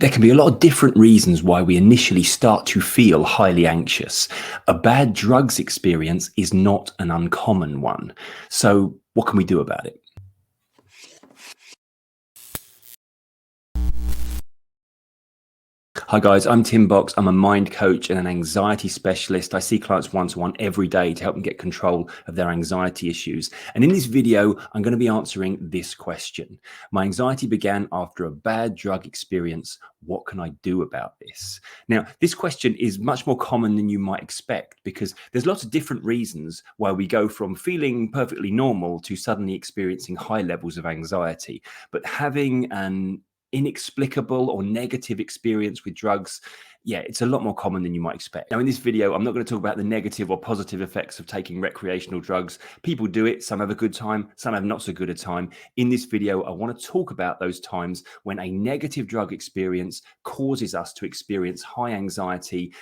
There can be a lot of different reasons why we initially start to feel highly anxious. A bad drugs experience is not an uncommon one. So, what can we do about it? Hi guys, I'm Tim Box. I'm a mind coach and an anxiety specialist. I see clients one-to-one every day to help them get control of their anxiety issues. And in this video, I'm going to be answering this question. My anxiety began after a bad drug experience. What can I do about this? Now, this question is much more common than you might expect because there's lots of different reasons why we go from feeling perfectly normal to suddenly experiencing high levels of anxiety. But having an inexplicable or negative experience with drugs, yeah, it's a lot more common than you might expect. Now, in this video, I'm not going to talk about the negative or positive effects of taking recreational drugs. People do it. Some have a good time. Some have not so good a time. In this video, I want to talk about those times when a negative drug experience causes us to experience high anxiety,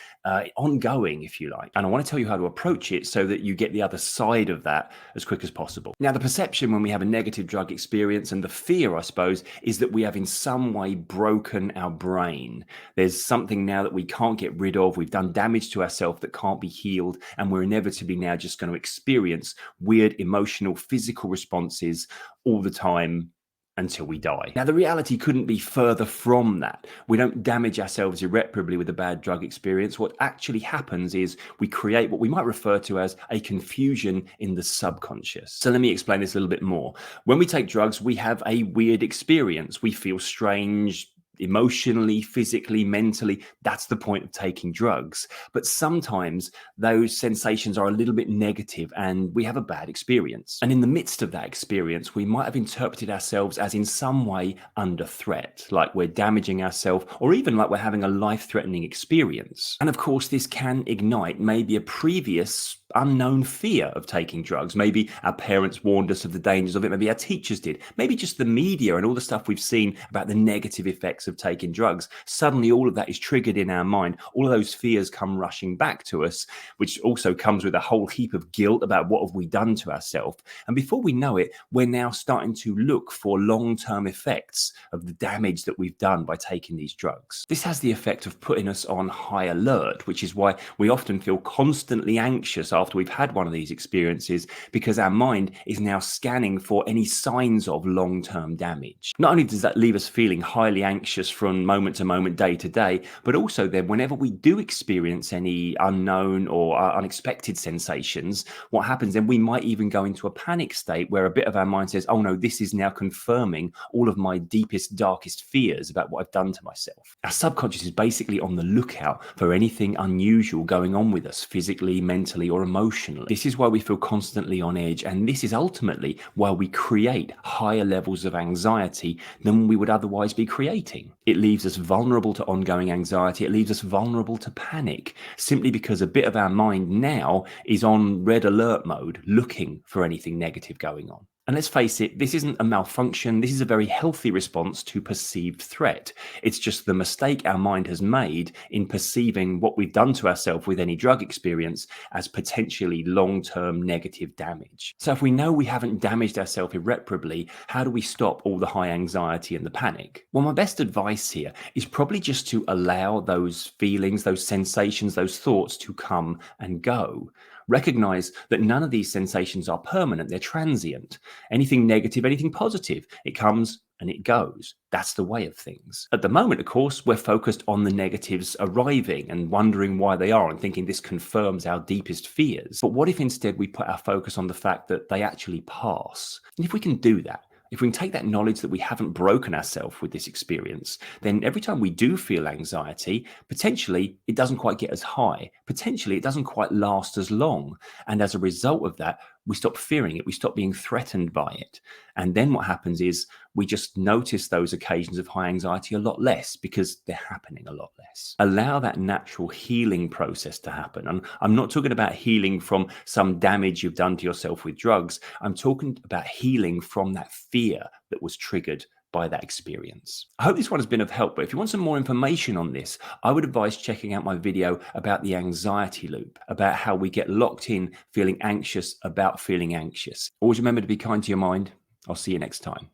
ongoing, if you like. And I want to tell you how to approach it so that you get the other side of that as quick as possible. Now, the perception when we have a negative drug experience and the fear, I suppose, is that we have in some way broken our brain. There's something now that we can't get rid of. We've done damage to ourselves that can't be healed. And we're inevitably now just going to experience weird emotional, physical responses all the time until we die. Now, the reality couldn't be further from that. We don't damage ourselves irreparably with a bad drug experience. What actually happens is we create what we might refer to as a confusion in the subconscious. So let me explain this a little bit more. When we take drugs, we have a weird experience. We feel strange, emotionally, physically, mentally. That's the point of taking drugs. But sometimes those sensations are a little bit negative and we have a bad experience. And in the midst of that experience, we might have interpreted ourselves as in some way under threat, like we're damaging ourselves, or even like we're having a life-threatening experience. And of course, this can ignite maybe a previous unknown fear of taking drugs. Maybe our parents warned us of the dangers of it. Maybe our teachers did. Maybe just the media and all the stuff we've seen about the negative effects of taking drugs. Suddenly all of that is triggered in our mind. All of those fears come rushing back to us, which also comes with a whole heap of guilt about what have we done to ourselves. And before we know it, we're now starting to look for long-term effects of the damage that we've done by taking these drugs. This has the effect of putting us on high alert, which is why we often feel constantly anxious after we've had one of these experiences, because our mind is now scanning for any signs of long-term damage. Not only does that leave us feeling highly anxious from moment to moment, day to day, but also then whenever we do experience any unknown or unexpected sensations, what happens then, we might even go into a panic state where a bit of our mind says, oh no, this is now confirming all of my deepest, darkest fears about what I've done to myself. Our subconscious is basically on the lookout for anything unusual going on with us, physically, mentally, or emotionally. This is why we feel constantly on edge, and this is ultimately why we create higher levels of anxiety than we would otherwise be creating. It leaves us vulnerable to ongoing anxiety. It leaves us vulnerable to panic, simply because a bit of our mind now is on red alert mode, looking for anything negative going on. And let's face it, this isn't a malfunction. This is a very healthy response to perceived threat. It's just the mistake our mind has made in perceiving what we've done to ourselves with any drug experience as potentially long-term negative damage. So if we know we haven't damaged ourselves irreparably, how do we stop all the high anxiety and the panic? Well, my best advice here is probably just to allow those feelings, those sensations, those thoughts to come and go. Recognize that none of these sensations are permanent, they're transient. Anything negative, anything positive, it comes and it goes. That's the way of things. At the moment, of course, we're focused on the negatives arriving and wondering why they are and thinking this confirms our deepest fears. But what if instead we put our focus on the fact that they actually pass? And if we can do that, if we can take that knowledge that we haven't broken ourselves with this experience, then every time we do feel anxiety, potentially it doesn't quite get as high. Potentially it doesn't quite last as long. And as a result of that, we stop fearing it. We stop being threatened by it. And then what happens is we just notice those occasions of high anxiety a lot less because they're happening a lot less. Allow that natural healing process to happen. And I'm not talking about healing from some damage you've done to yourself with drugs. I'm talking about healing from that fear that was triggered by that experience. I hope this one has been of help, but if you want some more information on this, I would advise checking out my video about the anxiety loop, about how we get locked in feeling anxious about feeling anxious. Always remember to be kind to your mind. I'll see you next time.